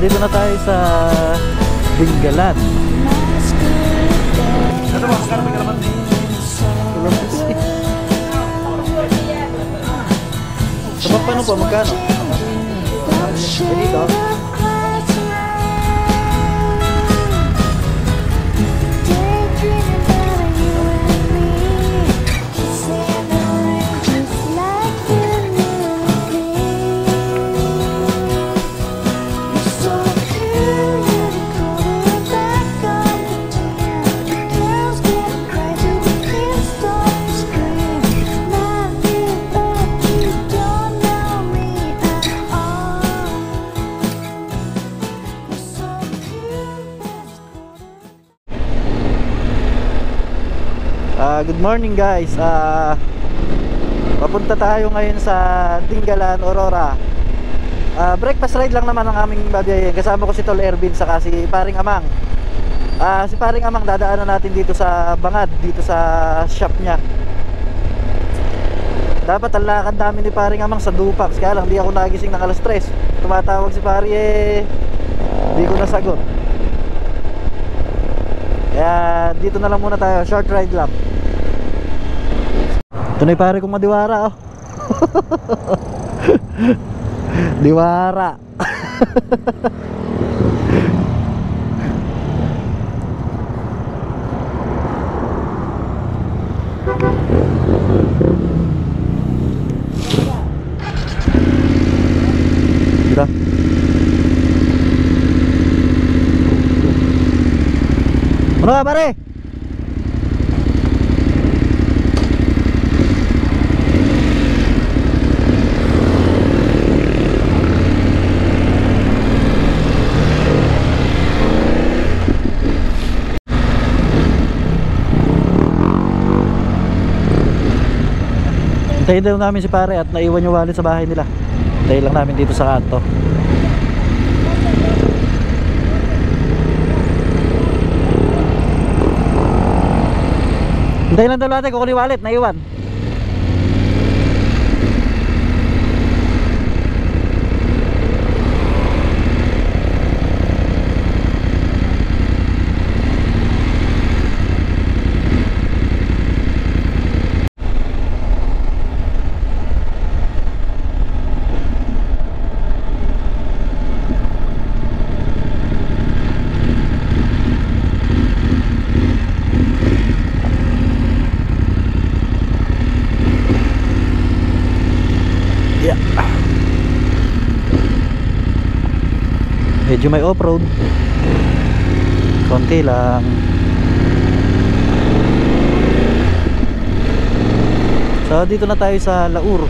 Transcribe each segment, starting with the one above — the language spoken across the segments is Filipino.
dito na tayo sa Dingalan. Ano ba? Magkano may kalaman? Sa paano po? Magkano? Dito? Good morning guys. Papunta tayo ngayon sa Dingalan, Aurora. Breakfast ride lang naman ang aming babiyahin. Kasama ko si Tol Ervin saka si Paring Amang. Si Paring Amang dadaanan natin dito sa Bangad, dito sa shop niya. Dapat ang lakad namin ni Paring Amang sa Dupax, kaya lang di ako nagising ng alas 3. Tumatawag si Pari di ko nasagot. Kaya dito na lang muna tayo, short ride lang. Ito na yung pare kong madiwara, oh. Diwara. Gila. Ano ba pare? Hintayin lang namin si pare at naiwan yung wallet sa bahay nila. Hintayin lang namin dito sa kanto. Hintayin lang daw natin kukunin yung wallet, naiwan. Medyo may off-road, konti lang. So dito na tayo sa Laur.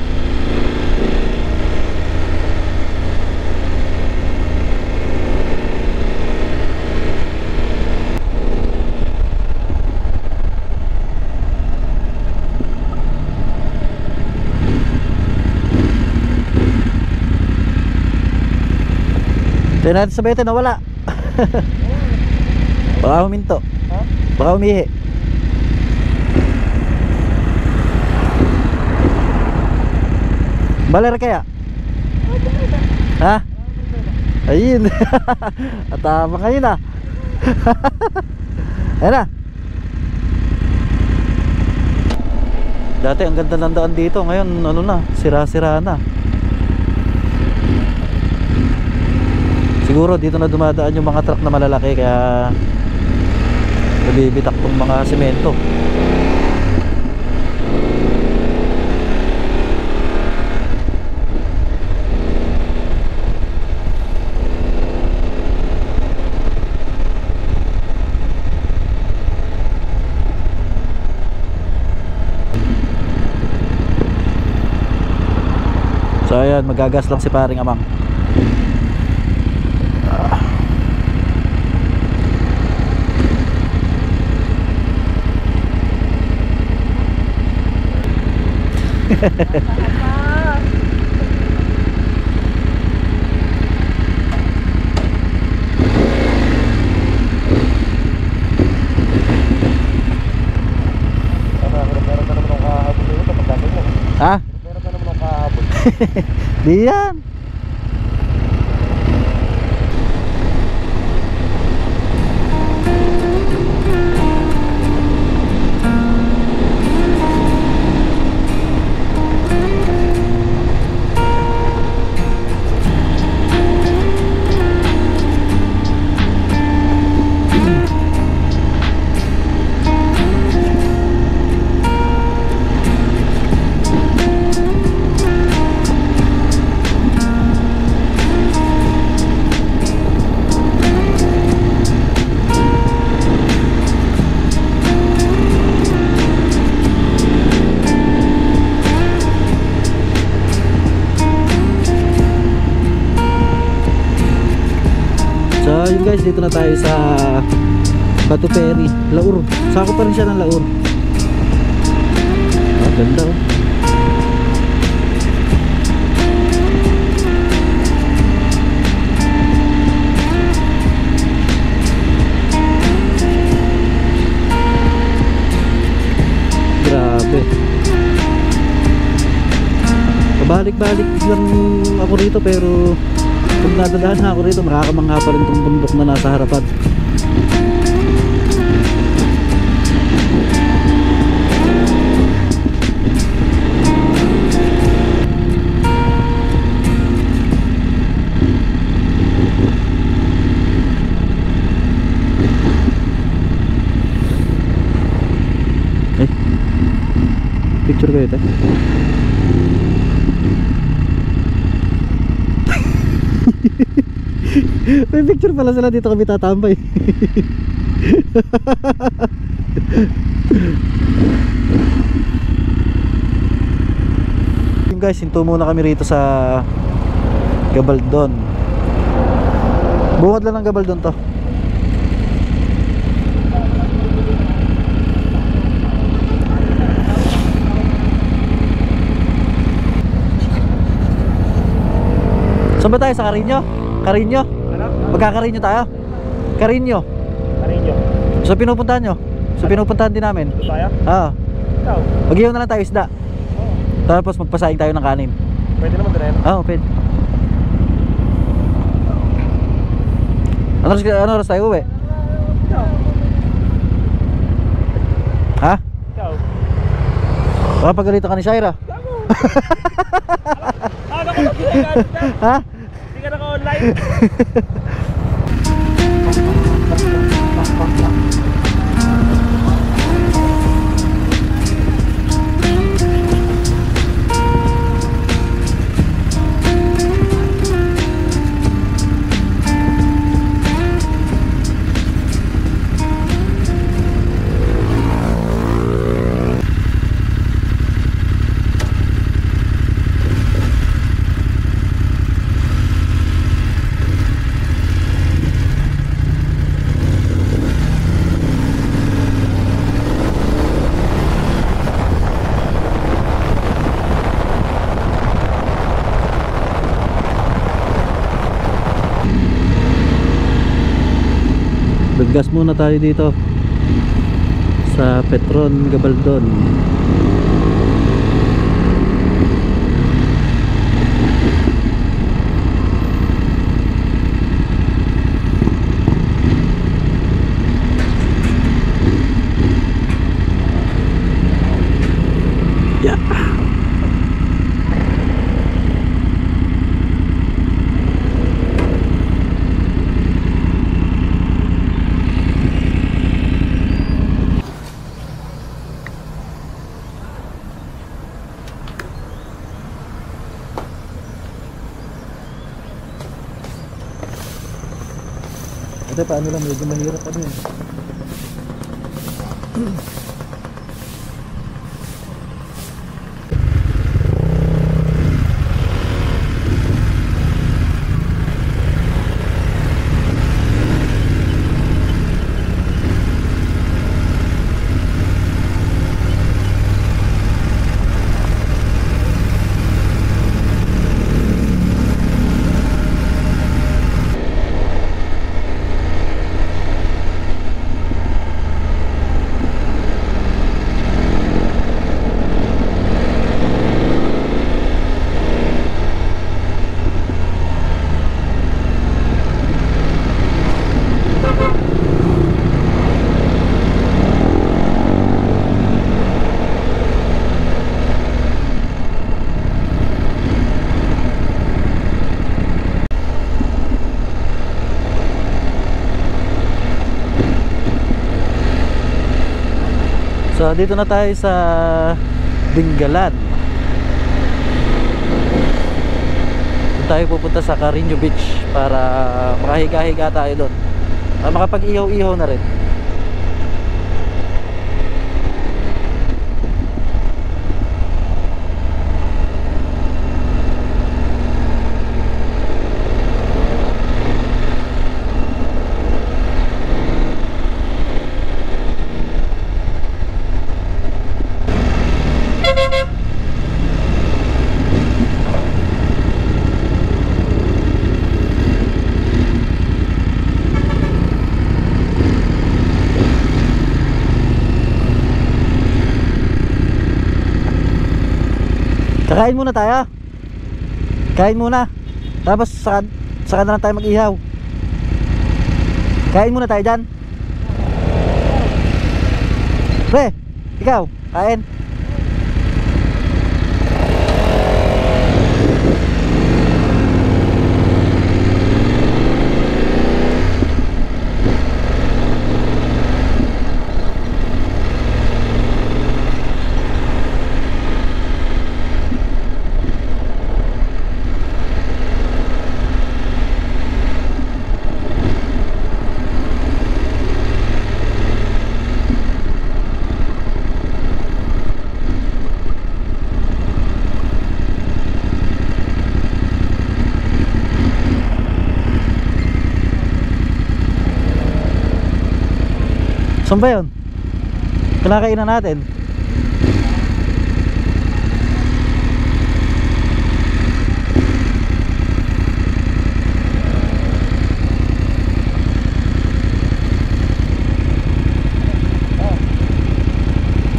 Tignan natin sa bete, nawala. Baka huminto. Baka umihi. Baler kaya? Ha? Ayun. Atama kayo na. Ayan na. Dati ang ganda ng daan dito. Ngayon ano na, sira-sira na. Siguro dito na dumadaan yung mga truck na malalaki, kaya nabibitak tong mga semento. So ayan, magagas lang si Paring Amang. Ha? Di yan. So yun guys, dito na tayo sa Batu Ferry, Laur. Sako pa rin siya ng Laur. Ah, ganda oh. Grabe. Pabalik-balik lang ako rito, pero pag nadadaan na ako rito, makakamangha pa rin itong bundok na nasa harapan. Picture kayo ito. May picture pala sila, dito kami tatambay. Yung guys, hinto muna kami rito sa Gabaldon. Bungad lang ng Gabaldon to. Saan ba tayo? Sa Carino? Carino? Ano? Magka-Carino tayo? Carino? Carino? So pinupuntahan nyo? So pinupuntahan din namin? Ito tayo? Oo. Ikaw? Mag-ihaw na lang tayo isda. Oo. Tapos magpasaing tayo ng kanin. Pwede naman din. Oo, pwede. Ano oras tayo uwi? Ikaw? Ha? Ikaw? Baka pagalitan ka ni Shaira. Ano ko lang ginagamit na? Ha? Hindi ka naka-online? Naggas muna tayo dito sa Petron Gabaldon. Yeah. Ito paano lang, medyo mahirap ano yun. So dito na tayo sa Dingalan. Doon tayo pupunta sa Carino Beach para makahiga-higa tayo doon. Makapag-ihaw-ihaw na rin. Kakain muna tayo. Kain muna. Tapos saka na lang tayo mag-ihaw. Kain muna tayo dyan. Pre, ikaw, kain. Saan ba yun? Kinakainan natin.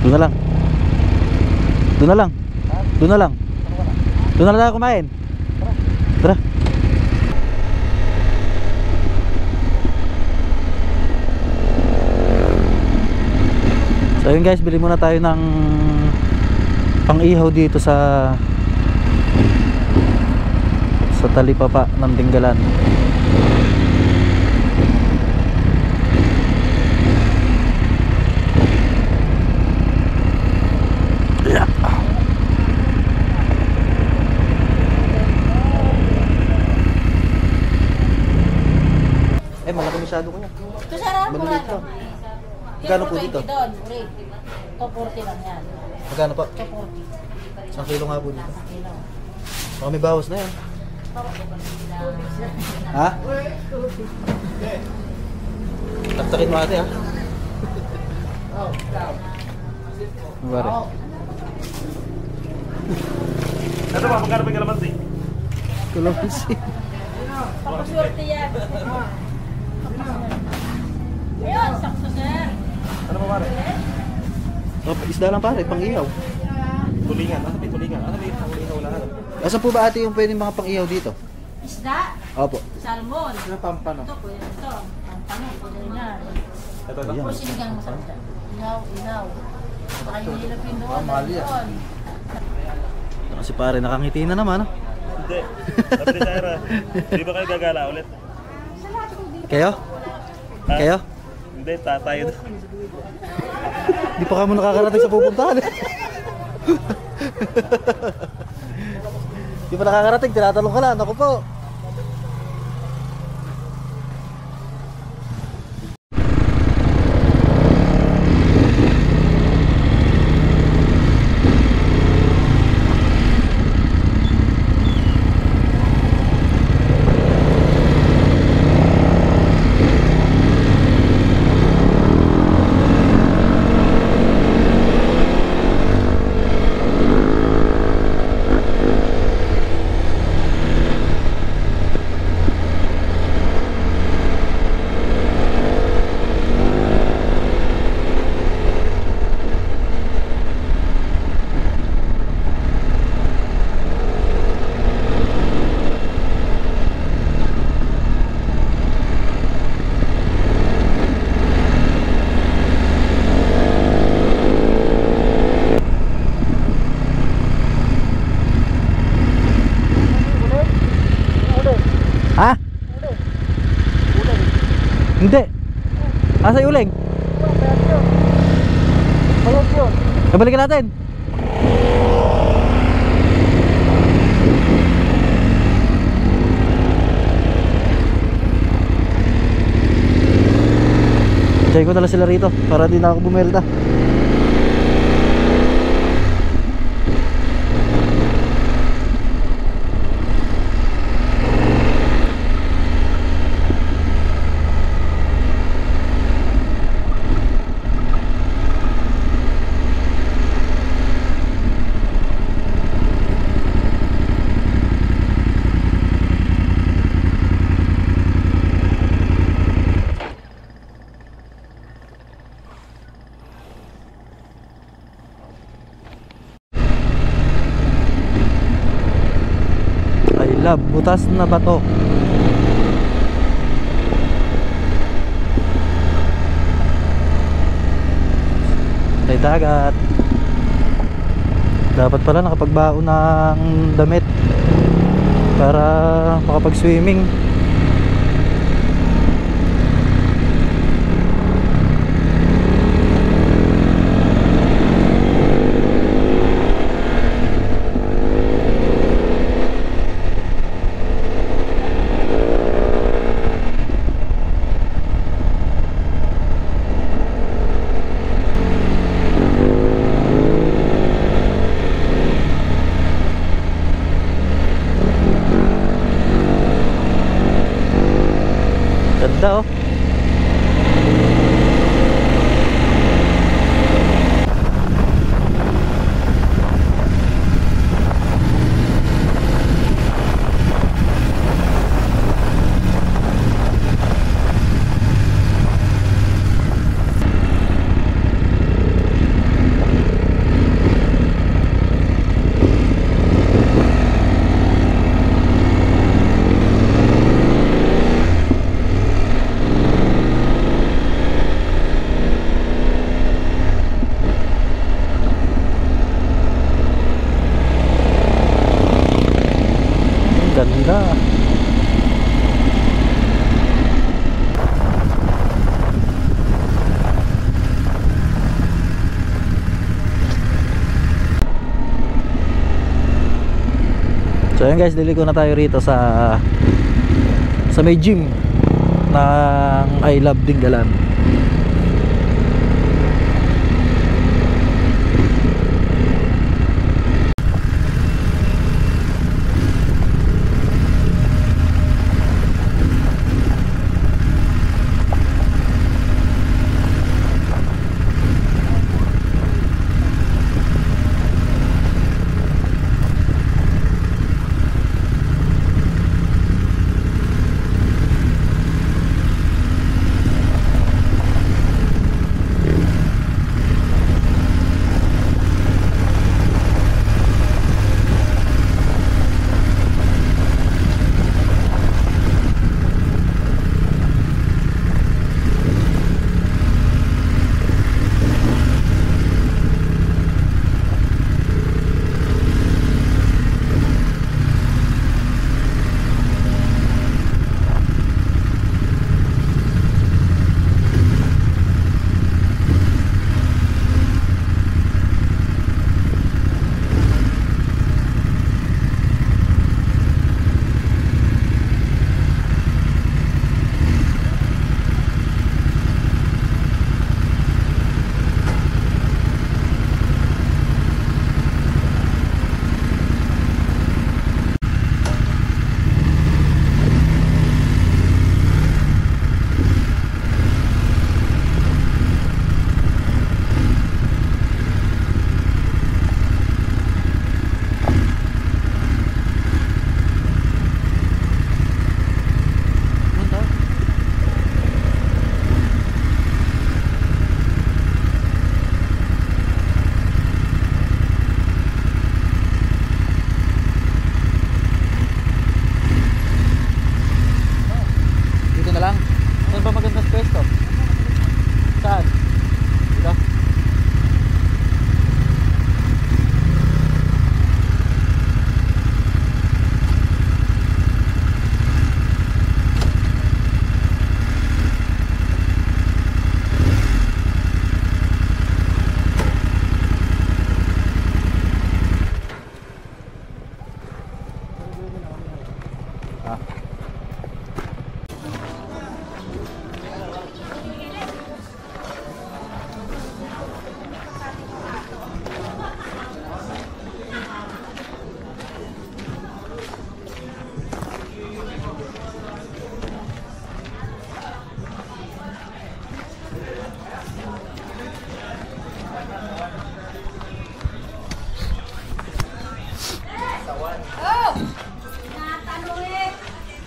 Doon na lang. Doon na lang. Doon na lang. Doon na lang tayo kumain. Tara. So yun guys, bili muna tayo ng pang-ihaw dito sa talipapa ng Dinggalan. Yeah. Malaki masyado ko yan. Ito sarap mo Maliliit lang. lang. Magkano po dito? Doon, ulit. Ito 40 lang yan. Magkano po? Ito 40. Isang kilo nga po dito. Isang kilo. Baka may bawas na yan. Ha? Taktakin mo ate ha. Mabari. Ano ba? Magkano ba yung kalamansi? Kalamansi. Papaswerte yan. Ayun, sakto sir. Ano ba pare? Isda lang pare, pang-ihaw. Tulingan. Ano ba yung tulingan? Ano ba yung tulingan? Wala na. Asan po ba ate yung pwedeng mga pang-ihaw dito? Isda, Opo. salmon. Ano pampano? Ito, pwede ito. Ang tanong, pwede rin yan. Ito, ito. Ayan. Tapos sinigang masarap dyan. Inaw, inaw. Baka yung nilapin doon. mahal yan. doon. Kasi pare, nakangiti na naman. Ah. Hindi. Sabi ni Tyra, di ba kayo gagala ulit? Kayo? Ha? Kayo? Hindi, tayo. Di pa kamo nakakarating sa pupuntahan. Di pa nakakarating, tinatanong ka na. Ako po. Ha? Hindi. Asa yung uling? Nabalikan natin. Chay ko tala sila rito para di na ako bumelda. love, butas na bato. May dagat. Dapat pala nakapagbaon ng damit para makapag-swimming. Ganda oh. Ganda. So ayun guys, liliko na tayo rito sa may gym ng I Love Dingalan.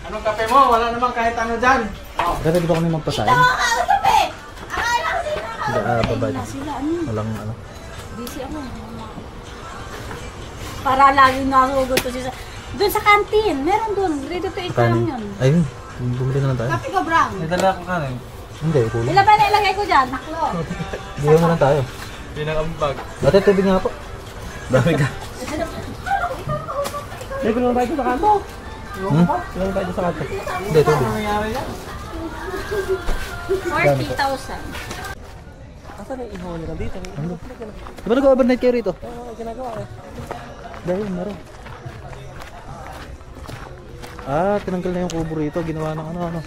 Anong kape mo? Wala namang kahit ano dyan. Dati dito kami magpasahin. Nakakausap eh! Akala ko sila Babad. sila ano. Walang ano. Busy ako. Para lagi nasugot to siya. Doon sa canteen, meron doon. Ready to eat lang yun. Ayun, bumili na lang tayo. Kape ko, brown. May dala akong kanin. Hindi, kulang. Ilan ba na ilagay ko dyan? Naklo. Bigyan mo lang tayo. Pinakambag. Dati tubig nga po. Dami ka. May pinang tayo sa kanto. Pinang tayo sa kanto. Hindi, tubig. 40,000. Asa na ihaw nila dito? Di ba nag-overnight kayo rito? Oo, ginagawa eh. Dahil, meron. Tinanggal na yung kubo rito. Ginawa ng ano.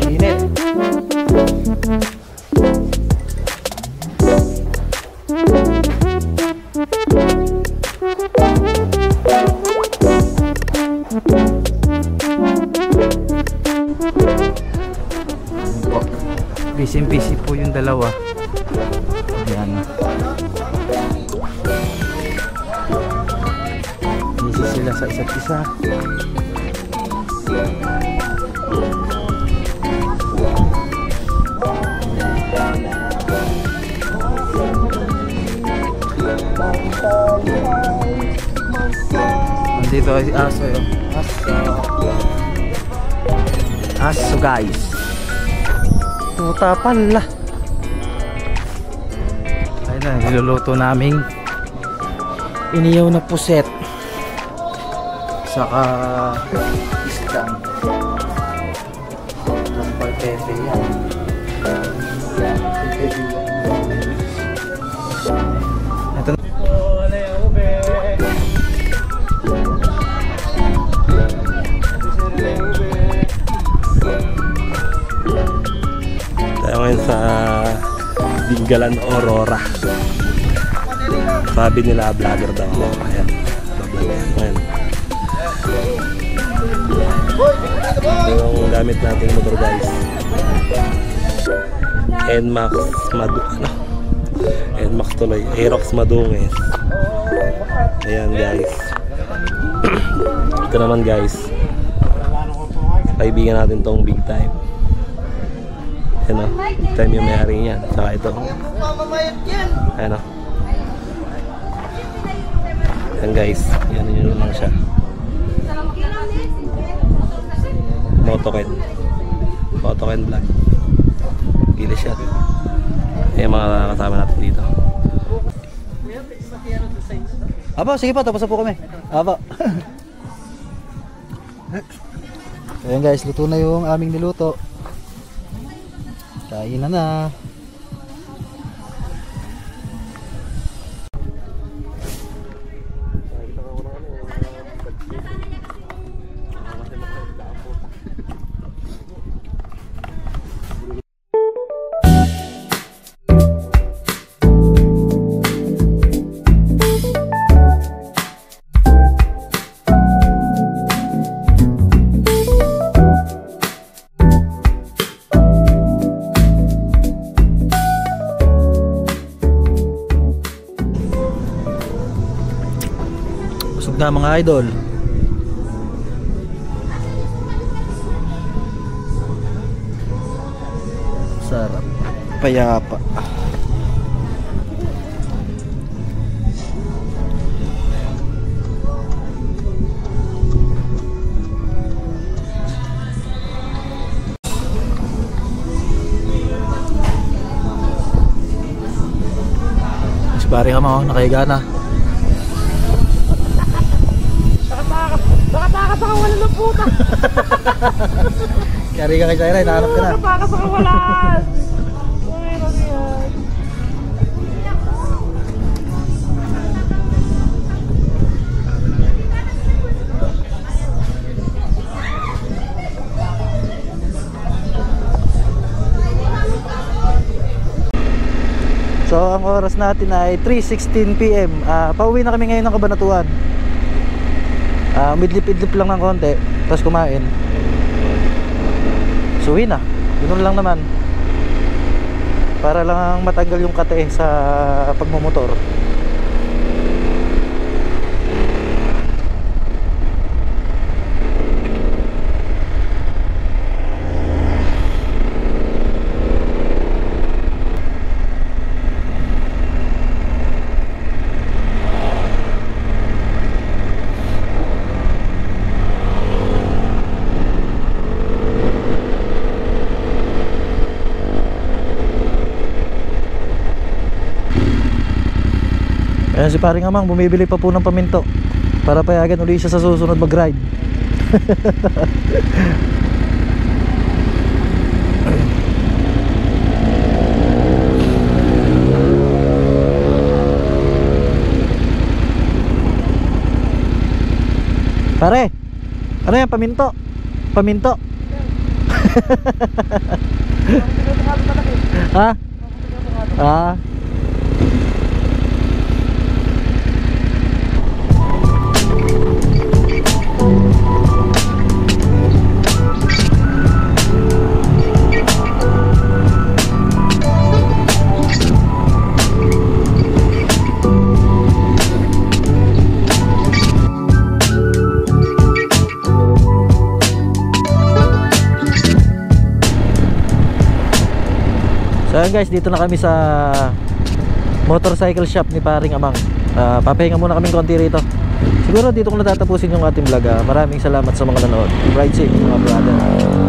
Init. Busy po yung dalawa. Ayan. Busy sila sa isa't isa. Nandito ay aso yun. Aso guys. Tuta pala. Ayun na, niluluto naming iniyaw na puset. Saka isdang. Lampal pepe yan. Ito na. Tayo ngayon sa Dingalan Aurora. Sabi nila vlogger daw ako. Ayan. Ayan. Ito yung gamit nating motor guys. NMAX NMAX tuloy. Aerox Madunges. Ayan guys. Ito naman guys. Kaibigan natin tong big time. Ayan o. Time yung may-ari niya. Saka ito. Ayan o. Ayan guys. Yan yun lang siya. Motoken vlog. Gila siya. Ayan mga kasama natin dito. Aba, sige pa, tapos na po kami. Aba. Ayan guys, luto na yung aming niluto. Kain na. Busog na mga idol. Sarap. Payapa. Si pare ka mo, nakahiga na. Nakatakas ako, wala ng puta. Kari ka kay Saira, hinahanap ka na. Nakatakas ako, wala. So ang oras natin ay 3:16 PM. Pauwi na kami ngayon ng Cabanatuan. Midlip-idlip lang ng konti, tapos kumain. So uwi na. Ganun lang naman. Para lang matanggal yung kate sa pagmumotor. Ayan si paring Amang, bumibili pa po ng paminto para payagan uli siya sa susunod mag-ride. Pare, ano yan, paminto? Paminto? Ha? Ah. So ayan guys, dito na kami sa motorcycle shop ni paring Amang. Papahinga muna kaming konti rito. Siguro dito ko natatapusin yung ating vlog. Maraming salamat sa mga nanood. Ride safe mga brother.